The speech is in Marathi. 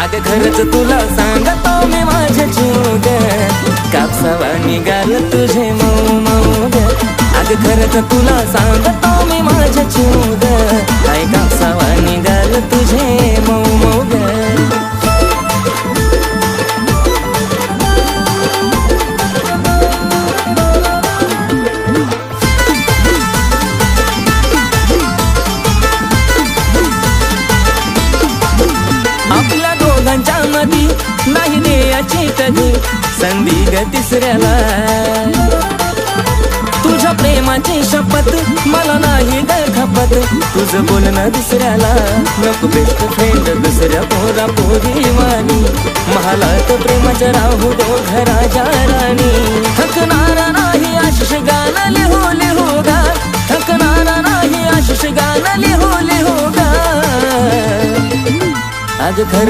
अग खरंच तुला सांगतो मी माझ्या जीव ग, कापसावा निघाल तुझे मऊ मऊ ग. अग खरंच तुला सांगतो मी माझ्या जीव ग, काय कापसावा निघाल तुझे मऊ मऊ ग. आपल्या दोघांच्या मधी नाही द्यायची कधी संधी ग तिसऱ्याला. तुझ्या प्रेमाची शपथ मला नाही ग खपत, तुझं बोलणं दुसऱ्याला. नको बेस्ट फ्रेंड दुसऱ्या पोरा पोरी वाणी, महालात प्रेमाचं राहू दो घराच्या राणी. थकणारा नाही आशिष गाणं लिहू लिहू गा, थकणारा नाही आशिष गाणं लिहू लिहू गा. अग खरं